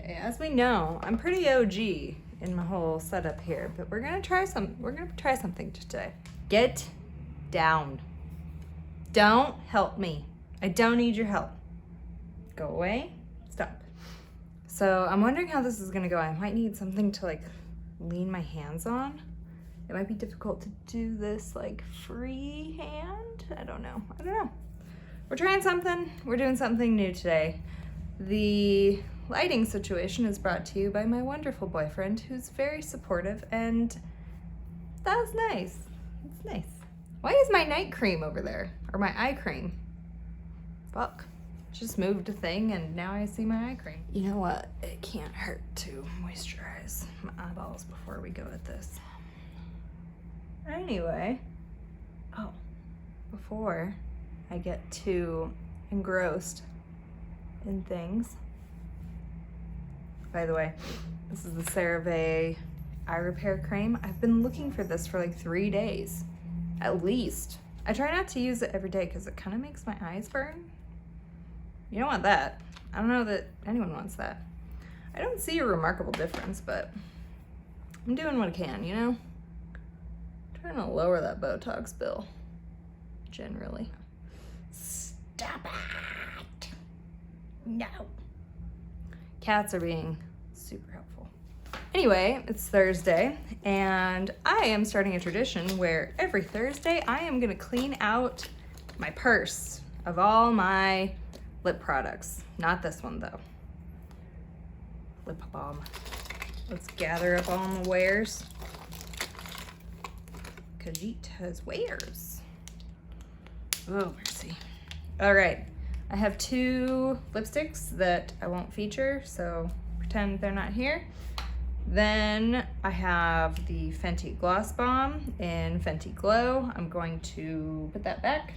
Okay, as we know, I'm pretty OG in my whole setup here, but we're gonna try something today. Get down. Don't help me. I don't need your help. Go away. Stop. So I'm wondering how this is gonna go. I might need something to like lean my hands on. It might be difficult to do this like freehand. I don't know. We're trying something. We're doing something new today. The lighting situation is brought to you by my wonderful boyfriend, who's very supportive, and that's nice. It's nice. Why is my night cream over there? Or my eye cream? Fuck. Just moved a thing and now I see my eye cream. You know what? It can't hurt to moisturize my eyeballs before we go at this. Anyway, before I get too engrossed in things. By the way, this is the CeraVe eye repair cream. I've been looking for this for like 3 days, at least. I try not to use it every day because it kind of makes my eyes burn. You don't want that. I don't know that anyone wants that. I don't see a remarkable difference, but I'm doing what I can, you know? Trying to lower that Botox bill, generally. Stop it! No. Cats are being super helpful. Anyway, it's Thursday, and I am starting a tradition where every Thursday I am gonna clean out my purse of all my lip products. Not this one though. Lip balm. Let's gather up all the wares. Kajita's wares. Oh, mercy. All right, I have 2 lipsticks that I won't feature, so pretend they're not here. Then I have the Fenty Gloss Bomb in Fenty Glow. I'm going to put that back.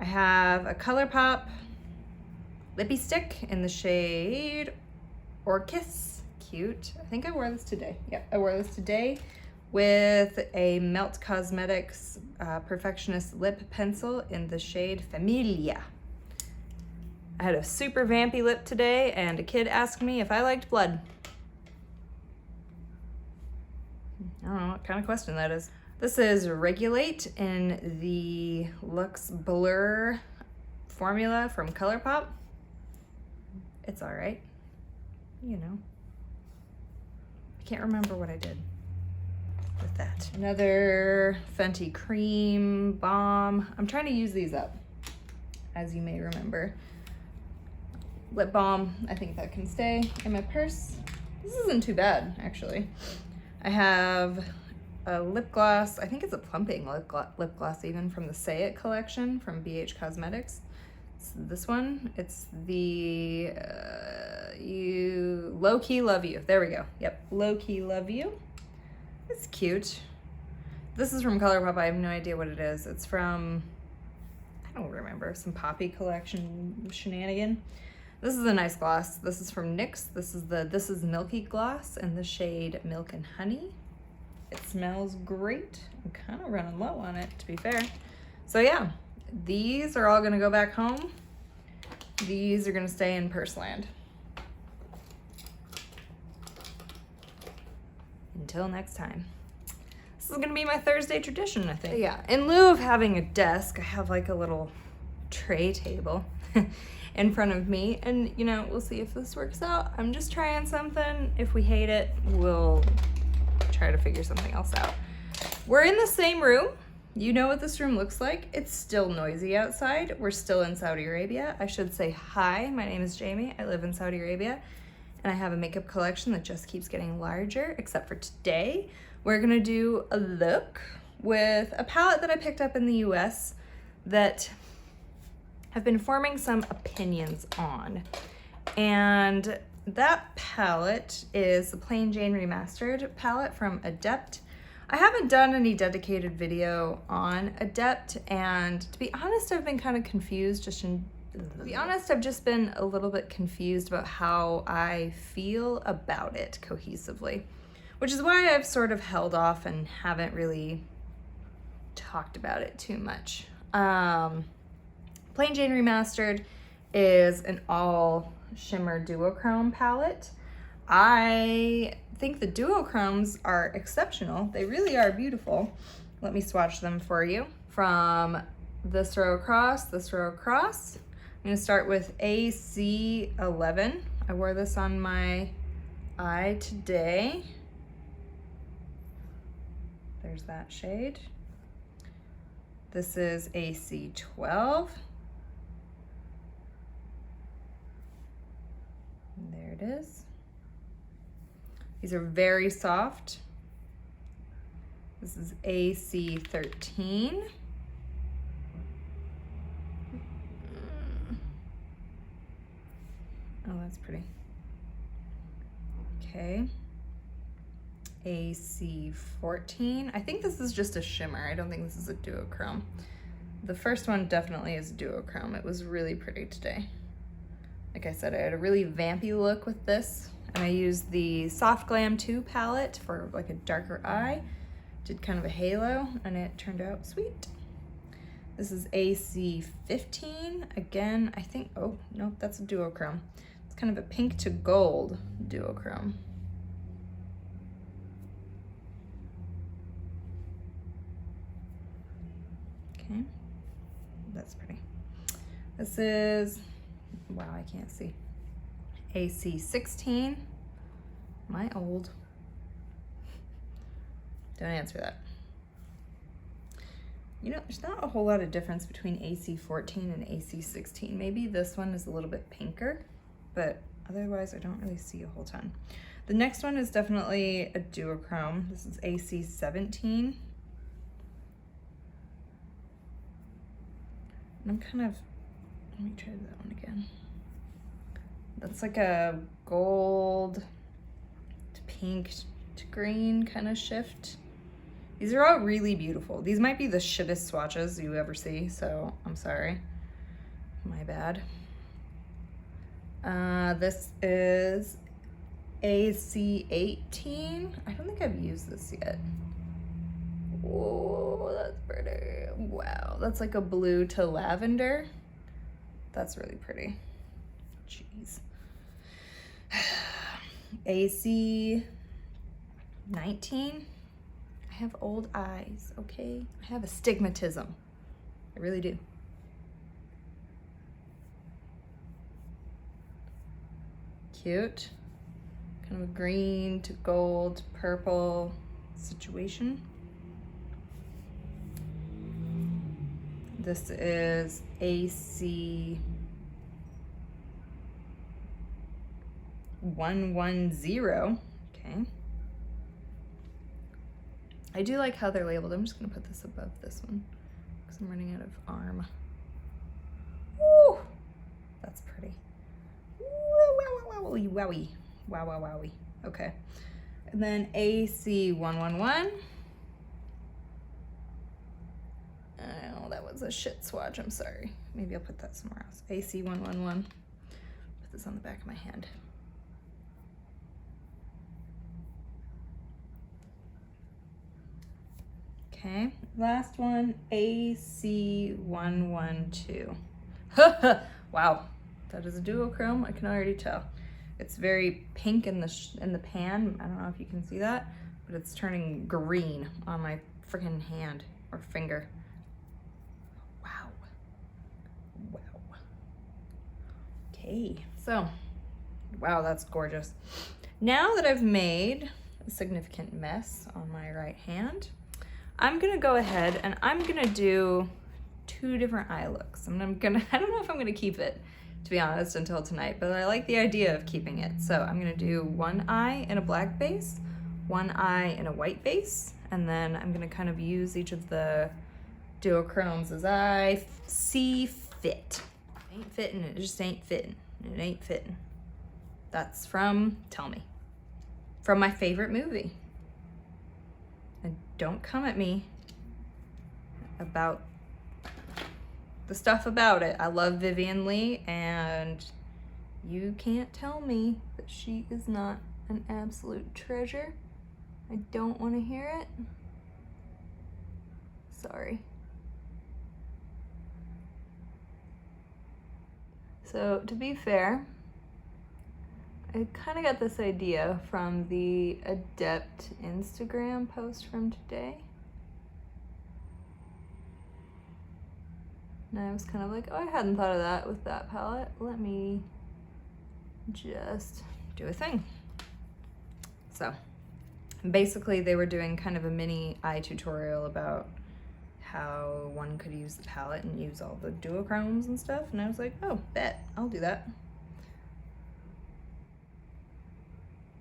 I have a ColourPop lippy stick in the shade Orchis. Cute. I think I wore this today. Yep, I wore this today with a Melt Cosmetics Perfectionist lip pencil in the shade Familia. I had a super vampy lip today, and a kid asked me if I liked blood. I don't know what kind of question that is. This is Regulate in the Luxe Blur formula from ColourPop. It's all right, you know. I can't remember what I did with that. Another Fenty Cream Balm. I'm trying to use these up, as you may remember. Lip balm, I think that can stay in my purse. This isn't too bad, actually. I have a lip gloss. I think it's a plumping lip gloss even, from the Say It collection from BH Cosmetics. It's this one. It's the Low Key Love You. There we go. Yep, Low Key Love You. It's cute. This is from ColourPop. I have no idea what it is. It's from, I don't remember, some Poppy collection shenanigan. This is a nice gloss. This is from NYX. This is Milky Gloss in the shade Milk and Honey. It smells great. I'm kind of running low on it, to be fair. So yeah, these are all gonna go back home. These are gonna stay in Purseland. Until next time. This is gonna be my Thursday tradition, I think. Yeah, in lieu of having a desk, I have like a little tray table in front of me, and you know, we'll see if this works out. I'm just trying something. If we hate it, we'll try to figure something else out. We're in the same room. You know what this room looks like. It's still noisy outside. We're still in Saudi Arabia. I should say hi, my name is Jamie. I live in Saudi Arabia, and I have a makeup collection that just keeps getting larger, except for today. We're gonna do a look with a palette that I picked up in the US that I've been forming some opinions on. And that palette is the Plain Jane Remastered palette from Adept. I haven't done any dedicated video on Adept, and to be honest, I've been kind of confused. I've just been a little bit confused about how I feel about it cohesively, which is why I've sort of held off and haven't really talked about it too much. Plain Jane Remastered is an all shimmer duochrome palette. I think the Duochromes are exceptional. They really are beautiful. Let me swatch them for you. From this row across, this row across. I'm gonna start with AC11. I wore this on my eye today. There's that shade. This is AC12. And there it is. These are very soft. This is AC13. Oh, that's pretty. Okay. AC14. I think this is just a shimmer. I don't think this is a duochrome. The first one definitely is duochrome. It was really pretty today. Like I said, I had a really vampy look with this, and I used the Soft Glam 2 palette for like a darker eye. Did kind of a halo, and it turned out sweet. This is AC15. Again, I think, oh, nope, that's a duochrome. It's kind of a pink to gold duochrome. Okay, that's pretty. This is, wow, I can't see. AC16. Am I old? Don't answer that. You know, there's not a whole lot of difference between AC14 and AC16. Maybe this one is a little bit pinker, but otherwise I don't really see a whole ton. The next one is definitely a duochrome. This is AC17. And I'm kind of, let me try that one again. That's like a gold to pink to green kind of shift. These are all really beautiful. These might be the shittest swatches you ever see, so I'm sorry. My bad. This is AC18. I don't think I've used this yet. Whoa, that's pretty. Wow, that's like a blue to lavender. That's really pretty. Jeez. AC19. I have old eyes, okay? I have astigmatism. I really do. Cute. Kind of a green to gold, purple situation. This is AC 110. Okay. I do like how they're labeled. I'm just gonna put this above this one because I'm running out of arm. Woo! That's pretty. Wowie, wowie. Wow, wow, wowie. Okay. And then AC 111. Oh, that was a shit swatch. I'm sorry. Maybe I'll put that somewhere else. AC 111. Put this on the back of my hand. Okay, last one, AC112. Wow, that is a duochrome, I can already tell. It's very pink in the pan. I don't know if you can see that, but it's turning green on my freaking hand or finger. Wow. Wow. Okay, so, wow, that's gorgeous. Now that I've made a significant mess on my right hand, I'm gonna go ahead and I'm gonna do 2 different eye looks. I don't know if I'm gonna keep it, to be honest, until tonight, but I like the idea of keeping it. So I'm gonna do one eye in a black base, one eye in a white base, and then I'm gonna kind of use each of the duochromes as I see fit. Ain't fitting, it just ain't fitting. It ain't fitting. That's from, tell me, from my favorite movie. And don't come at me about the stuff about it. I love Vivian Leigh, and you can't tell me that she is not an absolute treasure. I don't want to hear it. Sorry. So, to be fair, I kind of got this idea from the Adept Instagram post from today. And I was kind of like, oh, I hadn't thought of that with that palette. Let me just do a thing. So basically they were doing kind of a mini eye tutorial about how one could use the palette and use all the Duochromes and stuff. And I was like, oh, bet, I'll do that.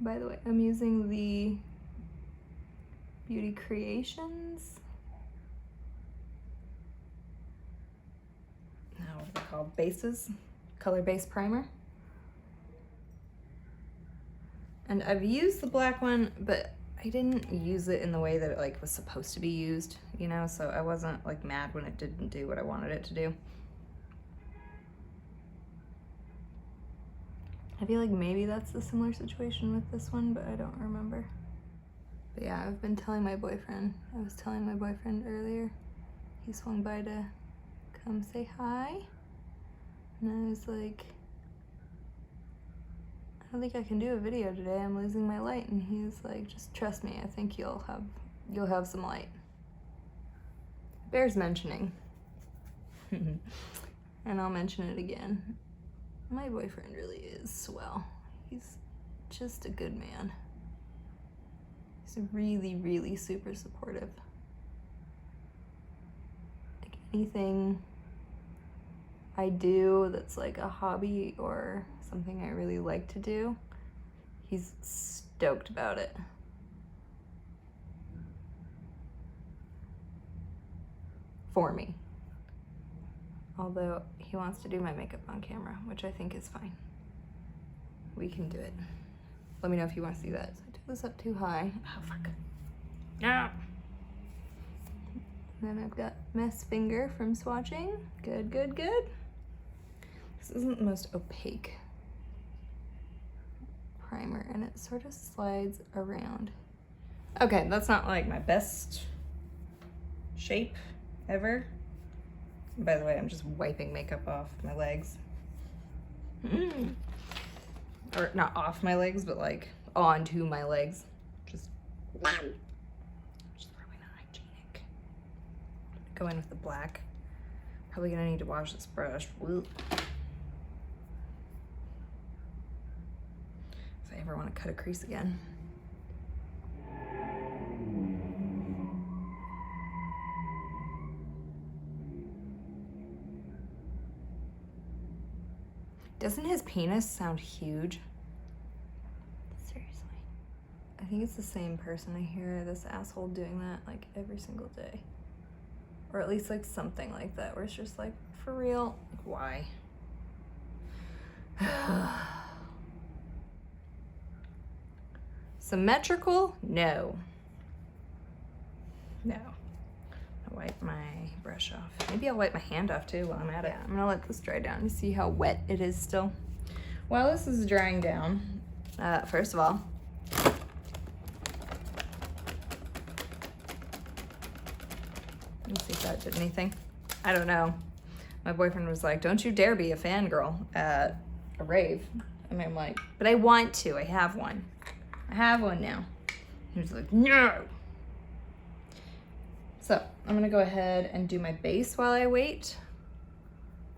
By the way, I'm using the Beauty Creations. Now, what are they called? Bases? Color-based primer. And I've used the black one, but I didn't use it in the way that it like was supposed to be used, you know, so I wasn't like mad when it didn't do what I wanted it to do. I feel like maybe that's a similar situation with this one, but I don't remember. But yeah, I've been telling my boyfriend, I was telling my boyfriend earlier, he swung by to come say hi, and I was like, I don't think I can do a video today, I'm losing my light, and he's like, just trust me, I think you'll have some light. Bears mentioning. And I'll mention it again. My boyfriend really is swell. He's just a good man. He's really, really super supportive. Like anything I do that's like a hobby or something I really like to do, he's stoked about it. For me. Although he wants to do my makeup on camera, which I think is fine. We can do it. Let me know if you want to see that. So I took this up too high. Oh, fuck. No. And then I've got Mess Finger from swatching. Good, good, good. This isn't the most opaque primer, and it sort of slides around. Okay, that's not like my best shape ever. By the way, I'm just wiping makeup off my legs. Or not off my legs, but like onto my legs. Just really hygienic. Go in with the black. Probably gonna need to wash this brush. If I ever want to cut a crease again. Doesn't his penis sound huge? Seriously. I think it's the same person. I hear this asshole doing that like every single day. Or at least like something like that where it's just like, for real, like, why? Symmetrical? No. No. I'll wipe my brush off. Maybe I'll wipe my hand off too while I'm at it. I'm gonna let this dry down to see how wet it is still. While this is drying down, first of all, let's see if that did anything. I don't know. My boyfriend was like, don't you dare be a fangirl at a rave. And I'm like, but I want to, I have one. I have one now. He was like, no. So I'm gonna go ahead and do my base while I wait.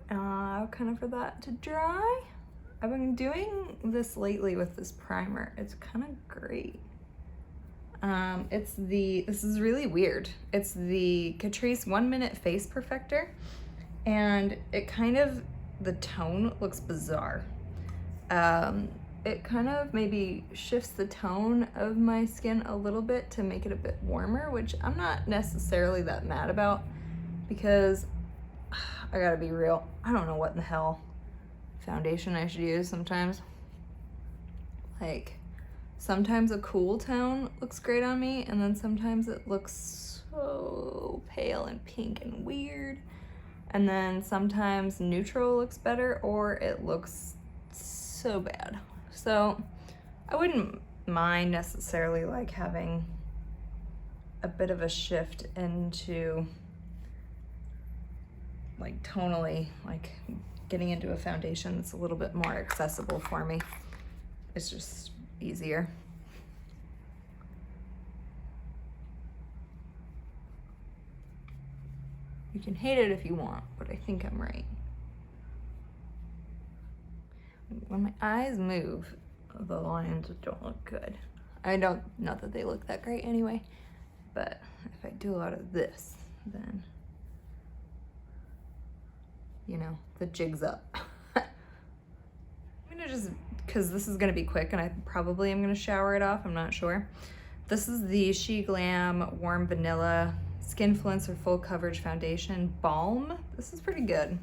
Kind of for that to dry. I've been doing this lately with this primer. It's kind of great. This is really weird. It's the Catrice 1 Minute Face Perfector. And it kind of, the tone looks bizarre. It kind of maybe shifts the tone of my skin a little bit to make it a bit warmer, which I'm not necessarily that mad about because I gotta be real, I don't know what in the hell foundation I should use sometimes. Like, sometimes a cool tone looks great on me, and then sometimes it looks so pale and pink and weird. And then sometimes neutral looks better, or it looks so bad. So I wouldn't mind necessarily like having a bit of a shift into like tonally, like getting into a foundation that's a little bit more accessible for me. It's just easier. You can hate it if you want, but I think I'm right. When my eyes move, the lines don't look good. I don't, not that they look that great anyway, but if I do a lot of this, then, you know, the jig's up. I'm gonna just, cause this is gonna be quick and I probably am gonna shower it off, I'm not sure. This is the She Glam Warm Vanilla Skin Influencer Full Coverage Foundation Balm. This is pretty good.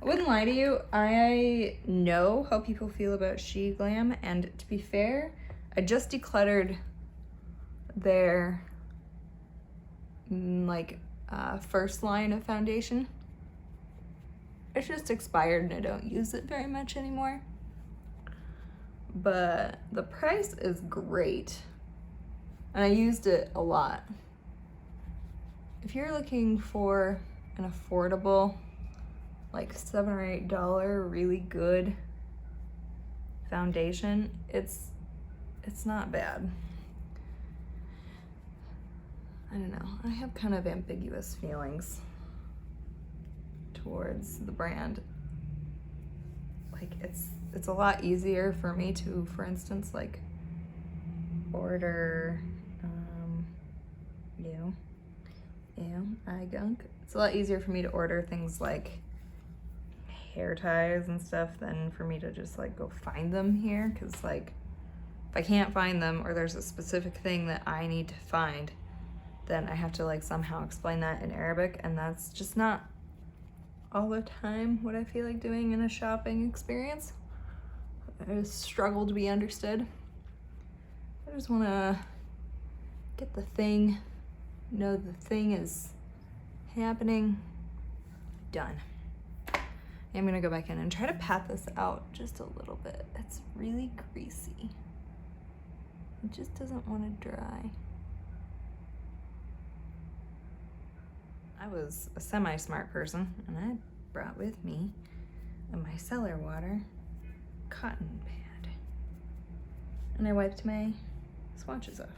I wouldn't lie to you, I know how people feel about She Glam, and to be fair, I just decluttered their first line of foundation. It's just expired and I don't use it very much anymore. But the price is great, and I used it a lot. If you're looking for an affordable, like $7 or $8 really good foundation, it's not bad. I don't know, I have kind of ambiguous feelings towards the brand. Like it's a lot easier for me to, for instance, like order eye gunk. It's a lot easier for me to order things like hair ties and stuff than for me to just like go find them here, because like if I can't find them or there's a specific thing that I need to find, then I have to like somehow explain that in Arabic, and that's just not all the time what I feel like doing in a shopping experience. I just struggle to be understood. I just want to get the thing, know the thing is happening, done. I'm gonna go back in and try to pat this out just a little bit. It's really greasy. It just doesn't want to dry. I was a semi-smart person, and I brought with me a micellar water cotton pad. And I wiped my swatches off,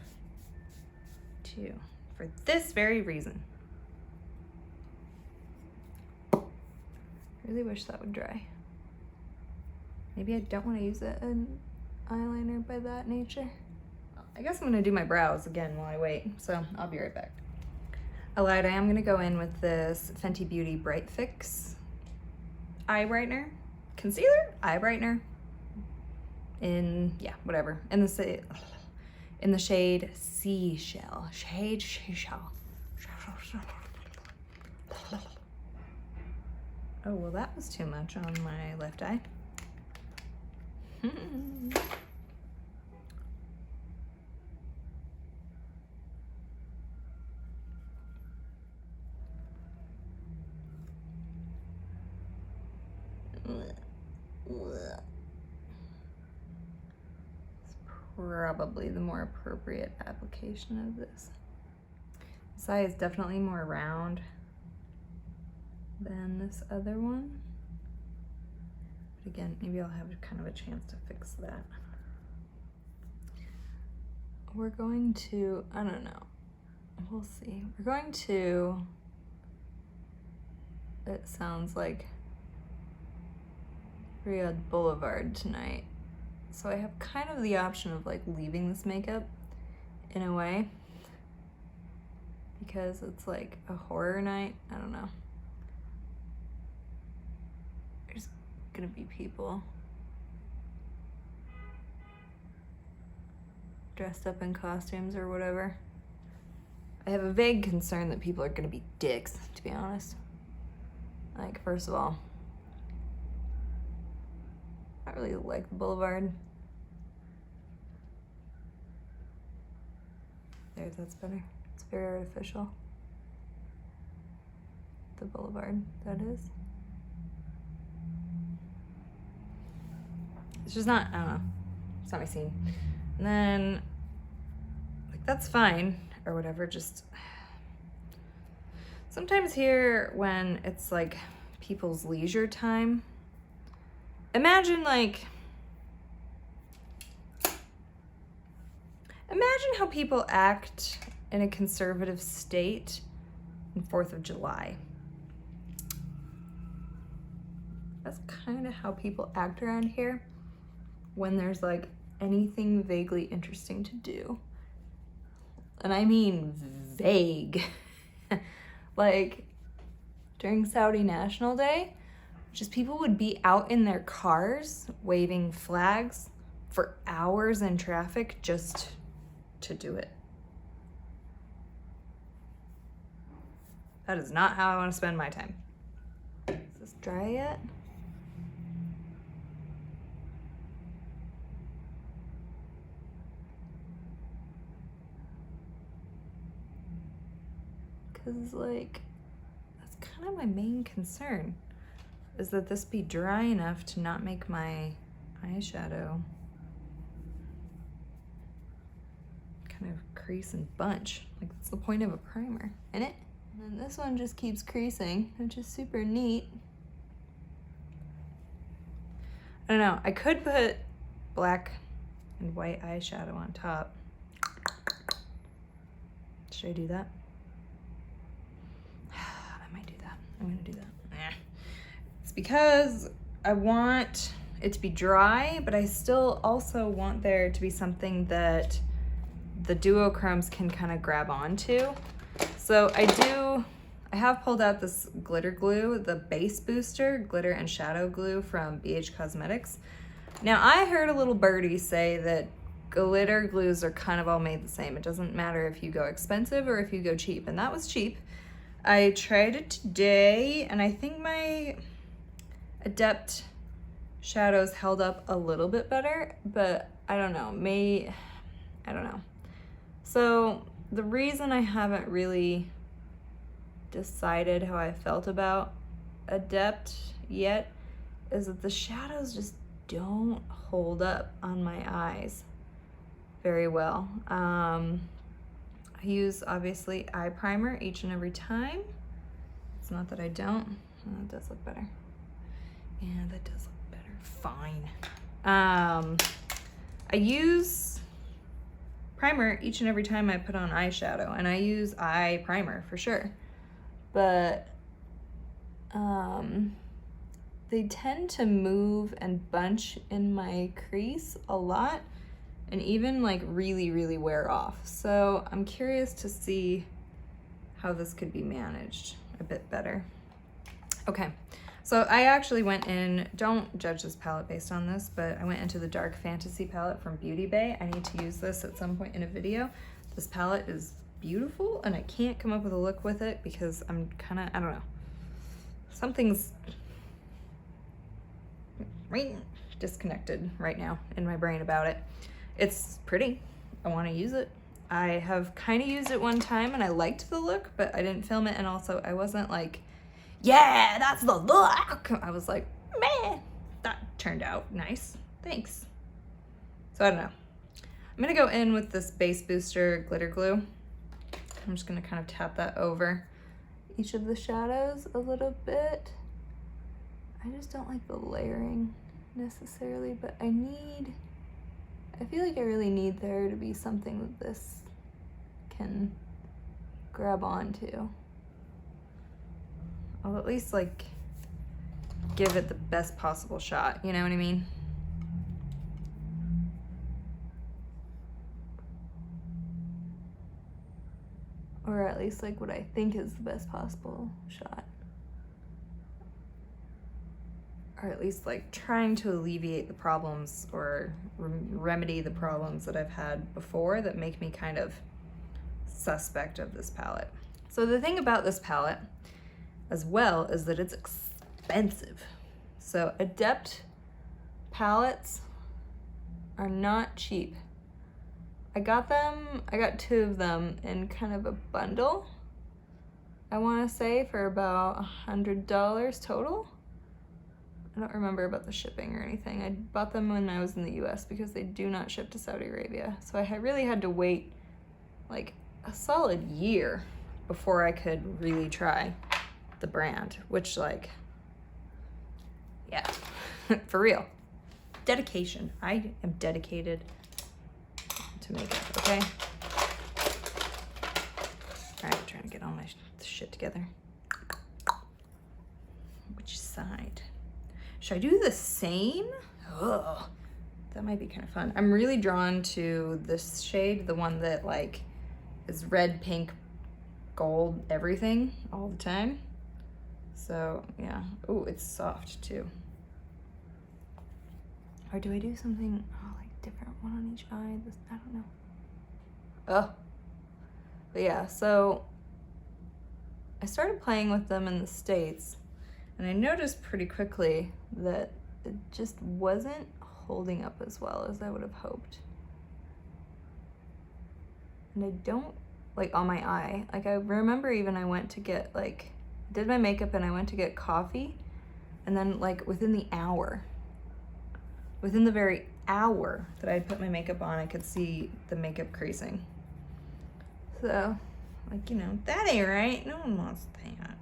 too, for this very reason. Really wish that would dry. Maybe I don't want to use an eyeliner by that nature. I guess I'm gonna do my brows again while I wait, so I'll be right back. I lied, I am gonna go in with this Fenty Beauty Bright Fix eye brightener, concealer, eye brightener, in, yeah, whatever, in the shade Seashell, Seashell. Oh, well, that was too much on my left eye. It's probably the more appropriate application of this. This eye is definitely more round than this other one. But again, maybe I'll have kind of a chance to fix that. We're going to, I don't know, we'll see. We're going to, it sounds like Riyadh Boulevard tonight. So I have kind of the option of like leaving this makeup in a way, because it's like a horror night. I don't know. There's gonna be people dressed up in costumes or whatever. I have a vague concern that people are gonna be dicks, to be honest. Like, first of all, I really like the boulevard. There, that's better. It's very artificial. The boulevard, that is. It's just not, I don't know. It's not my scene. And then, like, that's fine, or whatever, just sometimes here when it's like people's leisure time, imagine like Imagine how people act in a conservative state on 4th of July. That's kind of how people act around here when there's like anything vaguely interesting to do. And I mean vague. Like during Saudi National Day, just people would be out in their cars waving flags for hours in traffic just to do it. That is not how I want to spend my time. Is this dry yet? Because, like, that's kind of my main concern, is that this be dry enough to not make my eyeshadow kind of crease and bunch. Like, that's the point of a primer, isn't it? And then this one just keeps creasing, which is super neat. I don't know, I could put black and white eyeshadow on top. Should I do that? I might do that. I'm gonna do that. It's because I want it to be dry, but I still also want there to be something that the Duochromes can kind of grab onto. So I have pulled out this glitter glue, the Base Booster Glitter and Shadow Glue from BH Cosmetics. Now I heard a little birdie say that glitter glues are kind of all made the same. It doesn't matter if you go expensive or if you go cheap, and that was cheap. I tried it today, and I think my Adept shadows held up a little bit better, but I don't know, I don't know. So the reason I haven't really decided how I felt about Adept yet is that the shadows just don't hold up on my eyes very well. I use, obviously, eye primer each and every time. It's not that I don't. Oh, that does look better. Yeah, that does look better. Fine. I use primer each and every time I put on eyeshadow, and I use eye primer for sure. But they tend to move and bunch in my crease a lot, and even like really, really wear off. So I'm curious to see how this could be managed a bit better. Okay, so I actually went in, don't judge this palette based on this, but I went into the Dark Fantasy palette from Beauty Bay. I need to use this at some point in a video. This palette is beautiful, and I can't come up with a look with it because I'm kind of, I don't know, something's disconnected right now in my brain about it. It's pretty. I want to use it. I have kind of used it one time and I liked the look, but I didn't film it, and also I wasn't like, yeah, that's the look. I was like, man, that turned out nice. Thanks. So I don't know. I'm gonna go in with this Base Booster glitter glue. I'm just gonna kind of tap that over each of the shadows a little bit. I just don't like the layering necessarily, but I feel like I really need there to be something that this can grab onto. I'll at least like give it the best possible shot, you know what I mean? Or at least like what I think is the best possible shot. Or at least like trying to alleviate the problems or remedy the problems that I've had before that make me kind of suspect of this palette. So the thing about this palette as well is that it's expensive. So Adept palettes are not cheap. I got two of them in kind of a bundle, I want to say, for about $100 total. I don't remember about the shipping or anything. I bought them when I was in the US because they do not ship to Saudi Arabia. So I really had to wait like a solid year before I could really try the brand, which, like, yeah, for real. Dedication. I am dedicated to makeup. okay? Alright, I'm trying to get all my shit together. Which side? Should I do the same? Ugh. That might be kind of fun. I'm really drawn to this shade, the one that like is red, pink, gold, everything all the time. So yeah. Oh, it's soft too. Or do I do something like different, one on each eye? This, I don't know. Oh. But yeah, so I started playing with them in the States, and I noticed pretty quickly that it just wasn't holding up as well as I would have hoped. And I don't, like on my eye, like I remember even I went to get like, did my makeup and I went to get coffee, and then like within the very hour that I had put my makeup on, I could see the makeup creasing. So, like, you know, that ain't right. No one wants that.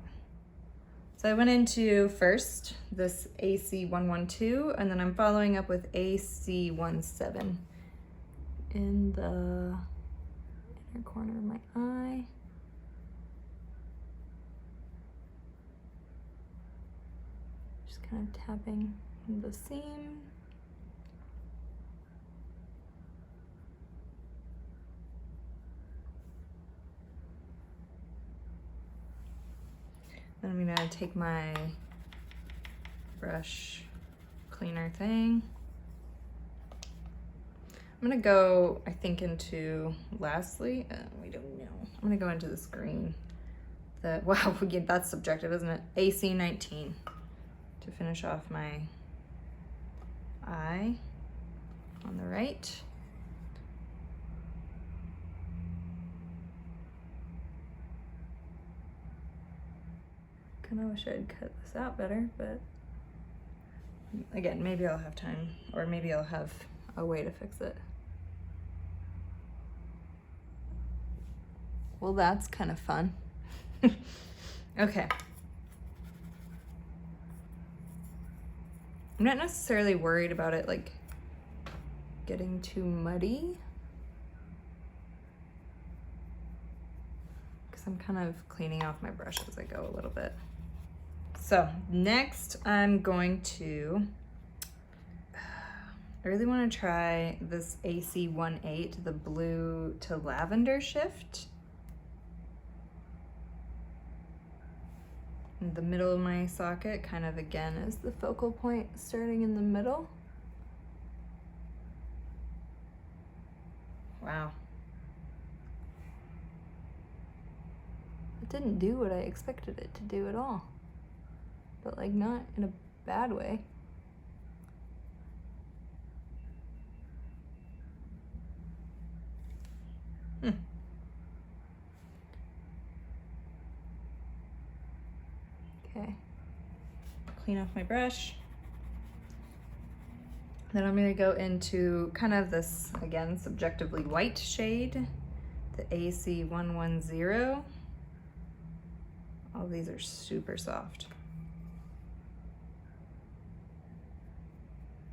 So I went into first this AC112, and then I'm following up with AC17 in the inner corner of my eye. Just kind of tapping the seam. Then I'm gonna take my brush cleaner thing. I'm gonna go, I think, into, lastly, we don't know. I'm gonna go into this green. Wow, that's subjective, isn't it? AC19 to finish off my eye on the right. Kinda wish I'd cut this out better, but again, maybe I'll have time, or maybe I'll have a way to fix it. Well, that's kind of fun. Okay. I'm not necessarily worried about it like getting too muddy, because I'm kind of cleaning off my brush as I go a little bit. So next I'm going to, I really want to try this AC18, the blue to lavender shift. In the middle of my socket, kind of again is the focal point, starting in the middle. Wow. It didn't do what I expected it to do at all. But like not in a bad way. Okay, clean off my brush. Then I'm gonna go into kind of this, again, subjectively white shade, the AC110. All these are super soft.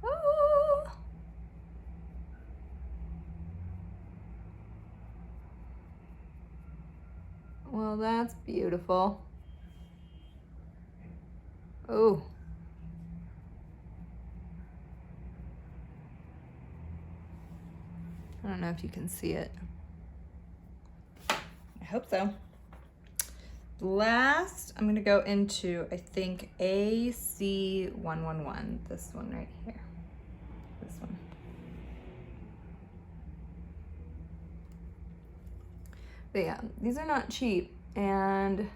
Oh. Well, that's beautiful. Oh. I don't know if you can see it. I hope so. Last, I'm gonna go into, I think, AC111, this one right here. This one. But yeah, these are not cheap, and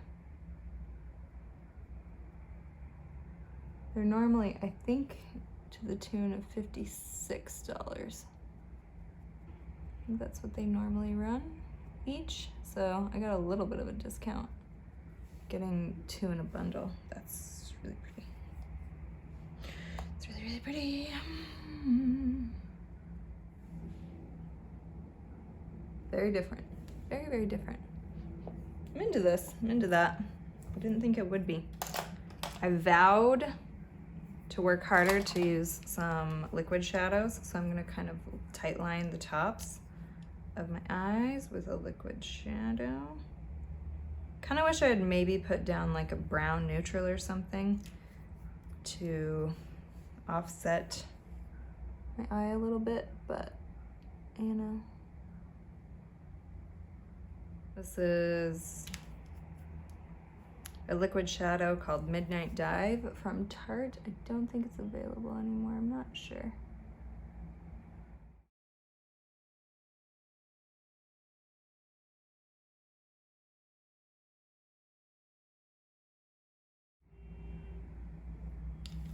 they're normally, I think, to the tune of $56. I think that's what they normally run each. So I got a little bit of a discount getting 2 in a bundle. That's really pretty. It's really, really pretty. Very different. Very, very different. I'm into this. I'm into that. I didn't think it would be. I vowed to work harder to use some liquid shadows, so I'm gonna kind of tight line the tops of my eyes with a liquid shadow. Kind of wish I had maybe put down like a brown neutral or something to offset my eye a little bit, but you know. This is a liquid shadow called Midnight Dive from Tarte. I don't think it's available anymore, I'm not sure.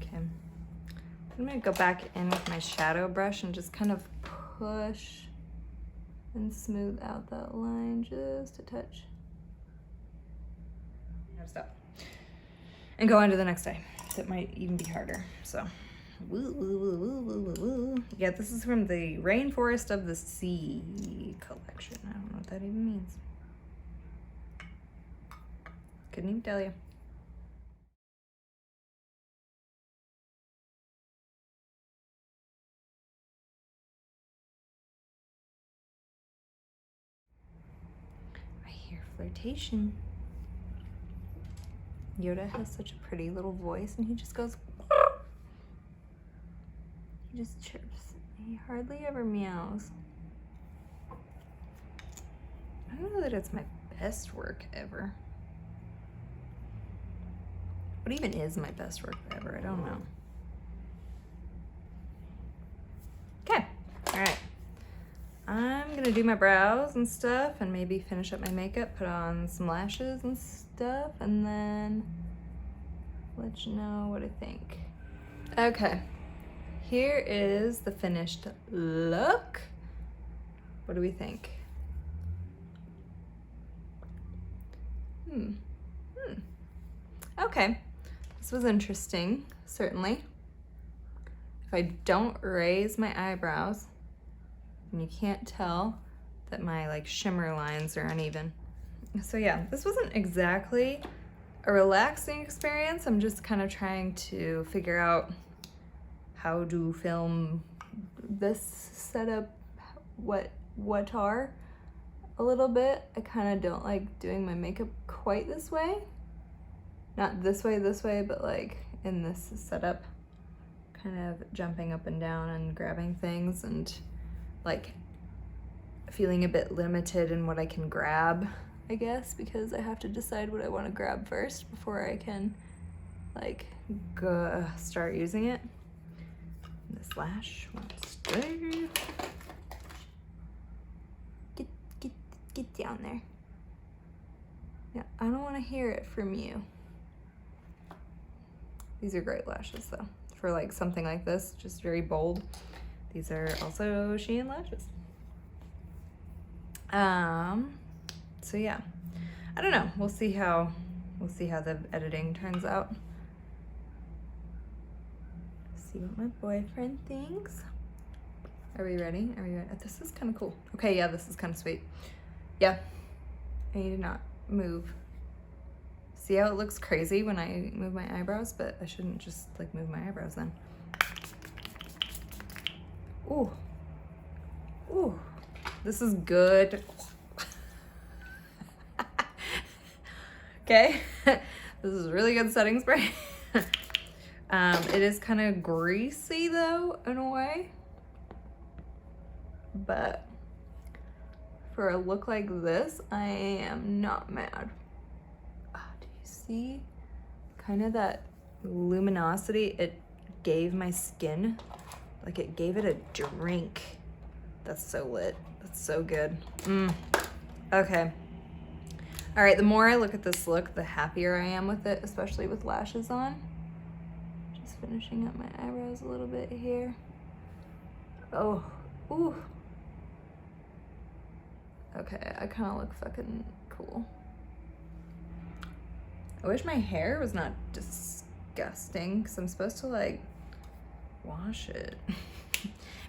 Okay, I'm gonna go back in with my shadow brush and just kind of push and smooth out that line just a touch. Stop. And go on to the next eye. That might even be harder, so. Woo, woo, woo, woo, woo, woo. Yeah, this is from the Rainforest of the Sea collection. I don't know what that even means. Couldn't even tell you. I hear flirtation. Yoda has such a pretty little voice and he just goes, he just chirps. He hardly ever meows. I don't know that it's my best work ever. What even is my best work ever? I don't know. Okay, all right. I'm gonna do my brows and stuff and maybe finish up my makeup, put on some lashes and stuff, and then let you know what I think. Okay, here is the finished look. What do we think? Okay, this was interesting, certainly. If I don't raise my eyebrows, and you can't tell that my like shimmer lines are uneven. So yeah, this wasn't exactly a relaxing experience. I'm just kind of trying to figure out how to film this setup, what are a little bit. I kind of don't like doing my makeup quite this way. Not this way, but like in this setup, kind of jumping up and down and grabbing things and like feeling a bit limited in what I can grab, I guess, because I have to decide what I want to grab first before I can like go start using it. This lash wants to get down there. Yeah, I don't want to hear it from you. These are great lashes though, for like something like this, just very bold. These are also Shein lashes. So yeah, I don't know. We'll see how the editing turns out. See what my boyfriend thinks. Are we ready? Are we ready? This is kind of cool. Okay, yeah, this is kind of sweet. Yeah, I need to not move. See how it looks crazy when I move my eyebrows, but I shouldn't just like move my eyebrows then. Ooh, ooh, this is good. Okay, this is really good setting spray. It is kind of greasy though, in a way, but for a look like this, I am not mad. Do you see kind of that luminosity it gave my skin? Like it gave it a drink. That's so lit. That's so good. Okay. All right, the more I look at this look, the happier I am with it, especially with lashes on. Just finishing up my eyebrows a little bit here. Oh, ooh. Okay, I kind of look fucking cool. I wish my hair was not disgusting, because I'm supposed to like wash it.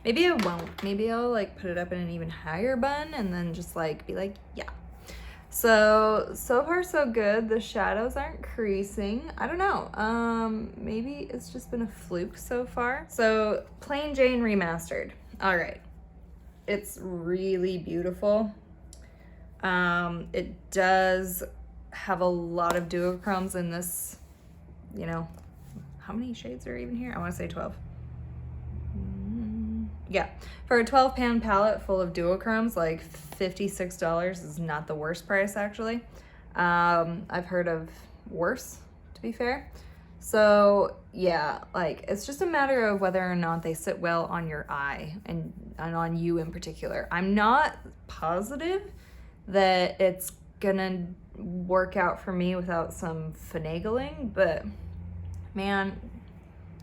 Maybe I won't. Maybe I'll like put it up in an even higher bun and then just like be like, yeah. So far so good. The shadows aren't creasing. I don't know. Maybe it's just been a fluke so far. So Plain Jane Remastered. All right. It's really beautiful. It does have a lot of duochromes in this, you know, how many shades are even here? I want to say 12. Yeah, for a 12 pan palette full of duochromes, like $56 is not the worst price actually. I've heard of worse, to be fair. So yeah, like it's just a matter of whether or not they sit well on your eye and on you in particular. I'm not positive that it's gonna work out for me without some finagling, but man,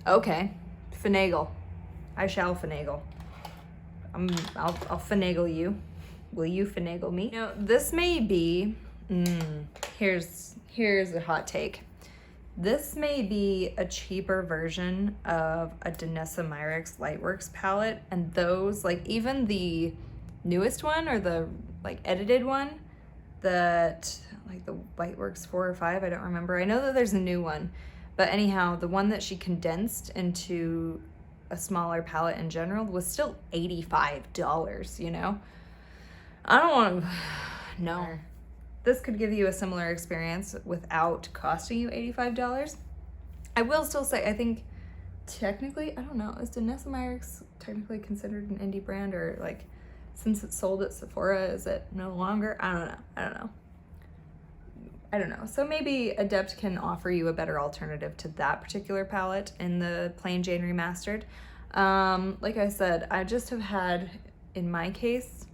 okay, finagle. I shall finagle. I'll finagle you. Will you finagle me? You know, this may be, here's a hot take. This may be a cheaper version of a Danessa Myricks Lightworks palette, and those, like even the newest one or the like edited one, that like the Lightworks 4 or 5, I don't remember. I know that there's a new one, but anyhow, the one that she condensed into a smaller palette in general was still $85, you know? I don't want to, no. This could give you a similar experience without costing you $85. I will still say, I think technically, I don't know, is Danessa Myricks technically considered an indie brand, or like since it's sold at Sephora, is it no longer? I don't know. So maybe Adept can offer you a better alternative to that particular palette in the Plain Jane Remastered. Like I said, I just have had, in my case,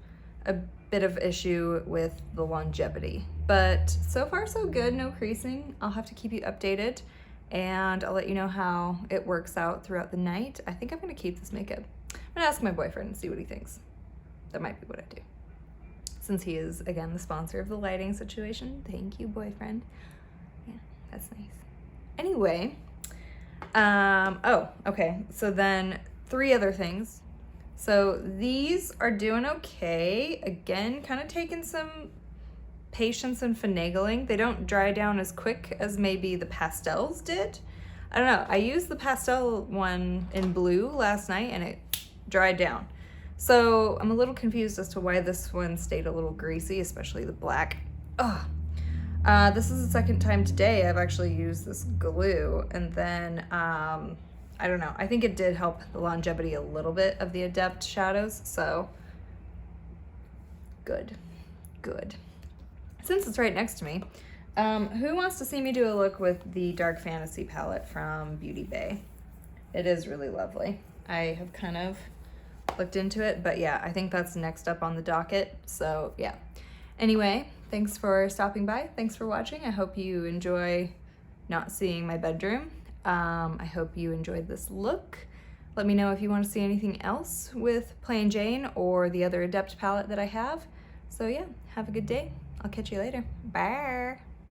a bit of issue with the longevity, but so far so good, no creasing. I'll have to keep you updated, and I'll let you know how it works out throughout the night. I think I'm gonna keep this makeup. I'm gonna ask my boyfriend and see what he thinks. That might be what I do, since he is, again, the sponsor of the lighting situation. Thank you, boyfriend. Yeah, that's nice. Anyway, oh, okay, so then 3 other things. So these are doing okay. Again, kind of taking some patience and finagling. They don't dry down as quick as maybe the pastels did. I don't know. I used the pastel one in blue last night and it dried down. So I'm a little confused as to why this one stayed a little greasy, especially the black. Ugh. This is the second time today I've actually used this glue, and then I don't know. I think it did help the longevity a little bit of the Adept shadows, so good. Since it's right next to me, who wants to see me do a look with the Dark Fantasy palette from Beauty Bay? It is really lovely. I have kind of looked into it, but yeah, I think that's next up on the docket, so yeah. Anyway, thanks for stopping by. Thanks for watching. I hope you enjoy not seeing my bedroom. I hope you enjoyed this look. Let me know if you want to see anything else with Plain Jane or the other Adept palette that I have. So yeah, have a good day. I'll catch you later. Bye.